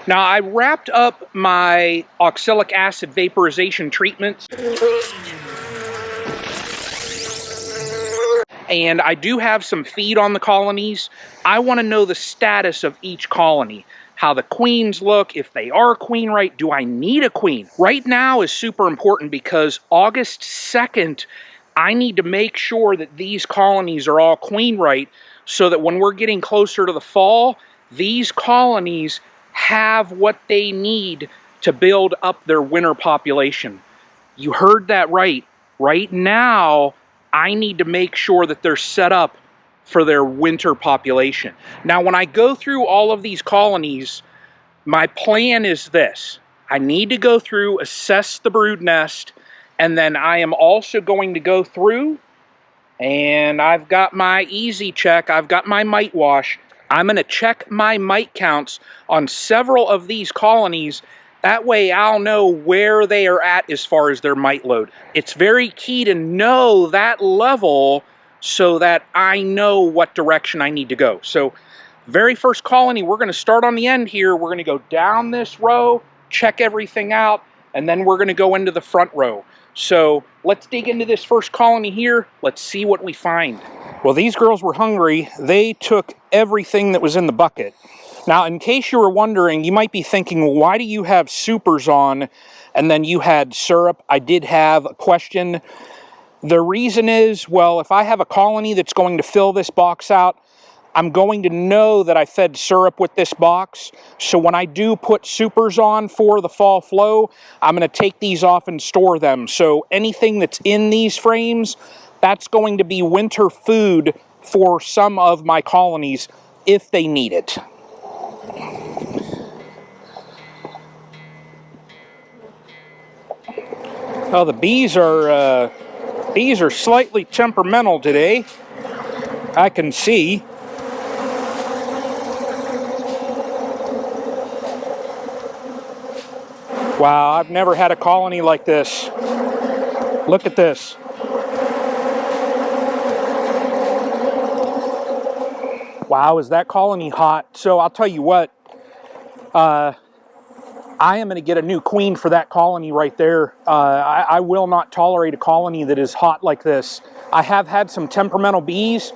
Now, I wrapped up my oxalic acid vaporization treatments. And I do have some feed on the colonies. I want to know the status of each colony. How the queens look, if they are queen right, do I need a queen? Right now is super important because August 2nd, I need to make sure that these colonies are all queen right so that when we're getting closer to the fall, these colonies have what they need to build up their winter population. You heard that right. Right now, I need to make sure that they're set up for their winter population. Now, when I go through all of these colonies, my plan is this. I need to go through, assess the brood nest, and then I am also going to go through, and I've got my easy check, I've got my mite wash. I'm going to check my mite counts on several of these colonies. That way I'll know where they are at as far as their mite load. It's very key to know that level so that I know what direction I need to go. So, very first colony, we're going to start on the end here. We're going to go down this row, check everything out, and then we're going to go into the front row. So, let's dig into this first colony here. Let's see what we find. Well, these girls were hungry. They took everything that was in the bucket. Now, in case you were wondering, you might be thinking, well, why do you have supers on and then you had syrup? I did have a question. The reason is, well, if I have a colony that's going to fill this box out, I'm going to know that I fed syrup with this box. So when I do put supers on for the fall flow, I'm going to take these off and store them. So anything that's in these frames, that's going to be winter food for some of my colonies if they need it. Well, the bees are slightly temperamental today. I can see. Wow, I've never had a colony like this. Look at this. Wow, is that colony hot? So I'll tell you what, I am going to get a new queen for that colony right there. I will not tolerate a colony that is hot like this. I have had some temperamental bees,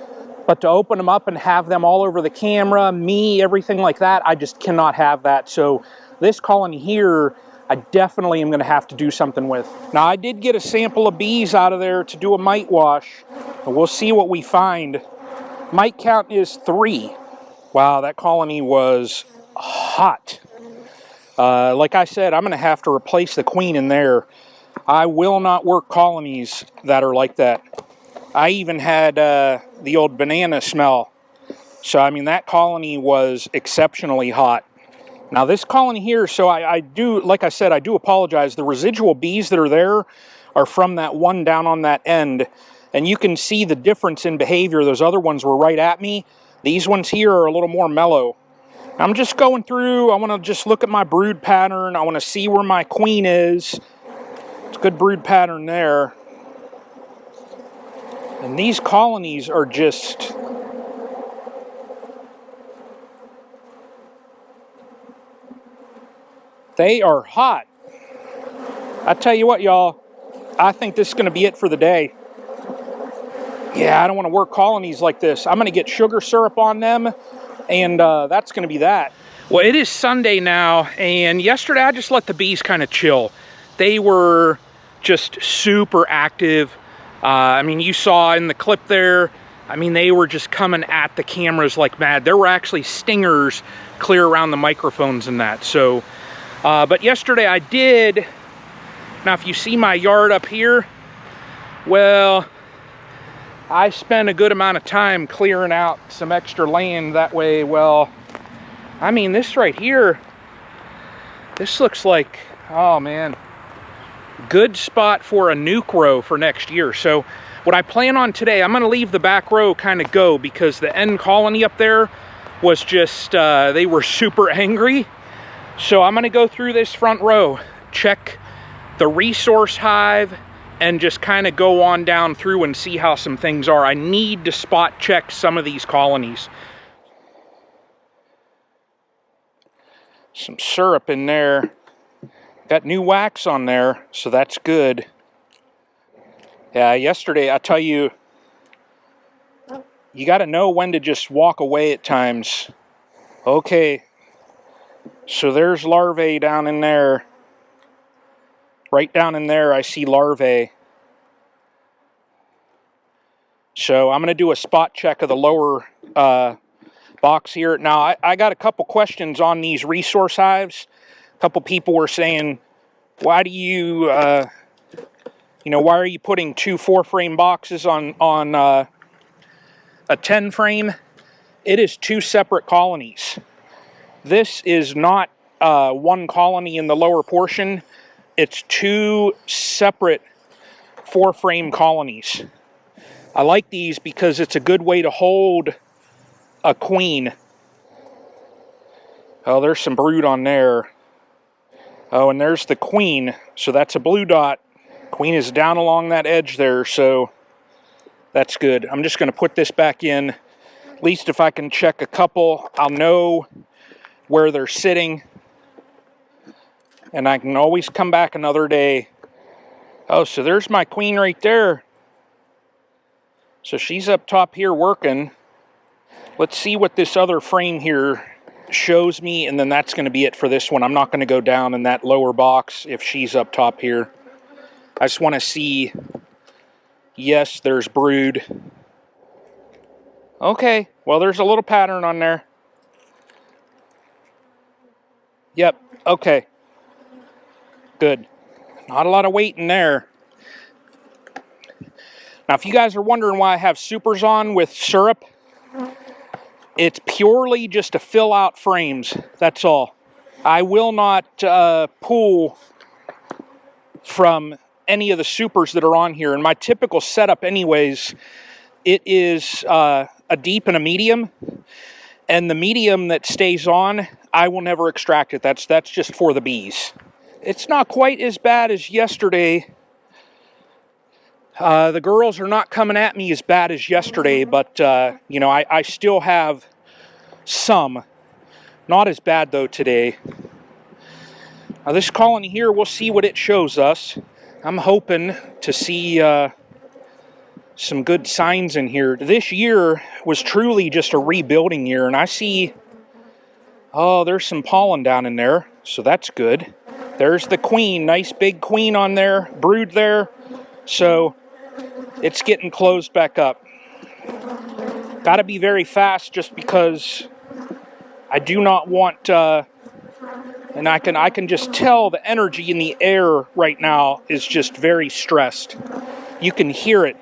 but to open them up and have them all over the camera, me, everything like that, I just cannot have that. So this colony here, I definitely am going to have to do something with. Now, I did get a sample of bees out of there to do a mite wash. We'll see what we find. Mite count is 3. Wow, that colony was hot. Like I said, I'm going to have to replace the queen in there. I will not work colonies that are like that. I even had the old banana smell. So, I mean, that colony was exceptionally hot. Now, this colony here, so I do, like I said, I do apologize. The residual bees that are there are from that one down on that end. And you can see the difference in behavior. Those other ones were right at me. These ones here are a little more mellow. I'm just going through, I want to just look at my brood pattern. I want to see where my queen is. It's a good brood pattern there. And these colonies are just... they are hot. I tell you what, y'all, I think this is going to be it for the day. Yeah, I don't want to work colonies like this. I'm going to get sugar syrup on them. And that's going to be that. Well, it is Sunday now, and yesterday I just let the bees kind of chill. They were just super active. I mean, you saw in the clip there, I mean, they were just coming at the cameras like mad. There were actually stingers clear around the microphones and that. So, but yesterday I did. Now, if you see my yard up here, well, I spent a good amount of time clearing out some extra land that way. Well, I mean, this right here, this looks like, oh man, good spot for a nuke row for next year. So what I plan on today, I'm going to leave the back row kind of go because the end colony up there was just, they were super angry. So I'm going to go through this front row, check the resource hive, and just kind of go on down through and see how some things are. I need to spot check some of these colonies. Some syrup in there. Got new wax on there, so that's good. Yeah, yesterday, I tell you, you got to know when to just walk away at times. Okay, so there's larvae down in there. Right down in there, I see larvae. So I'm going to do a spot check of the lower box here. Now, I got a couple questions on these resource hives. A couple people were saying, why do you, why are you putting 2 4-frame boxes on a 10-frame? It is 2 separate colonies. This is not one colony in the lower portion. It's 2 separate 4-frame colonies. I like these because it's a good way to hold a queen. Oh, there's some brood on there. Oh, and there's the queen. So that's a blue dot. Queen is down along that edge there, so that's good. I'm just going to put this back in. At least if I can check a couple, I'll know where they're sitting. And I can always come back another day. Oh, so there's my queen right there. So she's up top here working. Let's see what this other frame here shows me, and then that's going to be it for this one. I'm not going to go down in that lower box if she's up top here. I just want to see, yes, there's brood. Okay, well, there's a little pattern on there. Yep, okay. Good. Not a lot of weight in there. Now, if you guys are wondering why I have supers on with syrup, it's purely just to fill out frames. That's all. I will not pull from any of the supers that are on here. In my typical setup anyways, it is a deep and a medium. And the medium that stays on, I will never extract it. That's just for the bees. It's not quite as bad as yesterday. The girls are not coming at me as bad as yesterday, but, I still have some. Not as bad, though, today. Now, this colony here, we'll see what it shows us. I'm hoping to see some good signs in here. This year was truly just a rebuilding year, and I see, oh, there's some pollen down in there, so that's good. There's the queen, nice big queen on there, brood there, so it's getting closed back up. Got to be very fast just because I do not want, and I can just tell the energy in the air right now is just very stressed. You can hear it.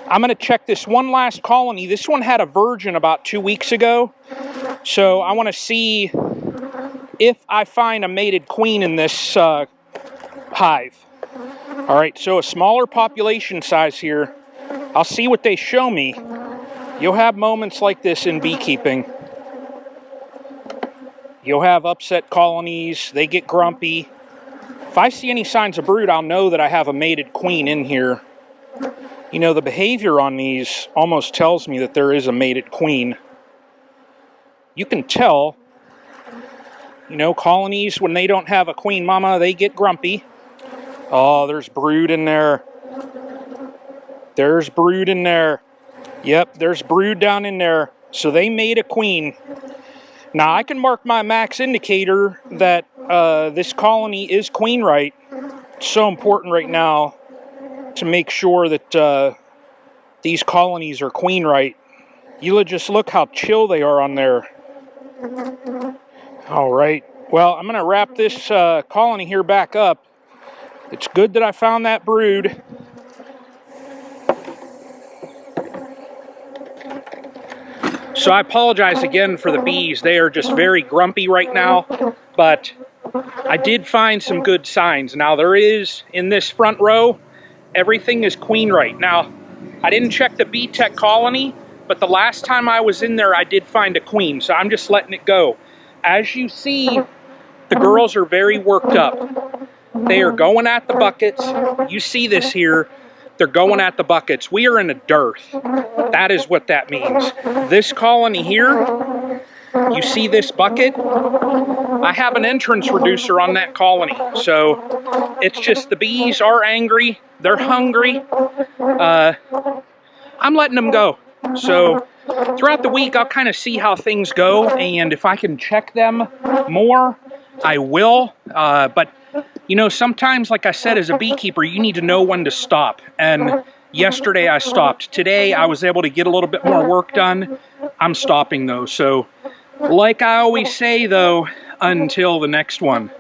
I'm going to check this one last colony. This one had a virgin about 2 weeks ago, so I want to see if I find a mated queen in this hive. All right, so a smaller population size here. I'll see what they show me. You'll have moments like this in beekeeping. You'll have upset colonies. They get grumpy. If I see any signs of brood, I'll know that I have a mated queen in here. You know, the behavior on these almost tells me that there is a mated queen. You can tell, colonies, when they don't have a queen mama, they get grumpy. Oh, there's brood in there. There's brood in there. Yep, there's brood down in there. So they made a queen. Now, I can mark my max indicator that this colony is queen right. It's so important right now to make sure that these colonies are queen right. You just look how chill they are on there. All right. Well, I'm going to wrap this colony here back up. It's good that I found that brood. So I apologize again for the bees. They are just very grumpy right now, but I did find some good signs. Now there is, in this front row, everything is queen right. Now, I didn't check the bee tech colony, but the last time I was in there, I did find a queen, so I'm just letting it go. As you see, the girls are very worked up. They are going at the buckets. You see this here. They're going at the buckets. We are in a dearth. That is what that means. This colony here, You see this bucket? I have an entrance reducer on that colony. So it's just the bees are angry. They're hungry. I'm letting them go. So throughout the week, I'll kind of see how things go. And if I can check them more, I will. But, you know, sometimes, like I said, as a beekeeper, you need to know when to stop. And yesterday I stopped. Today I was able to get a little bit more work done. I'm stopping though. So like I always say though, until the next one.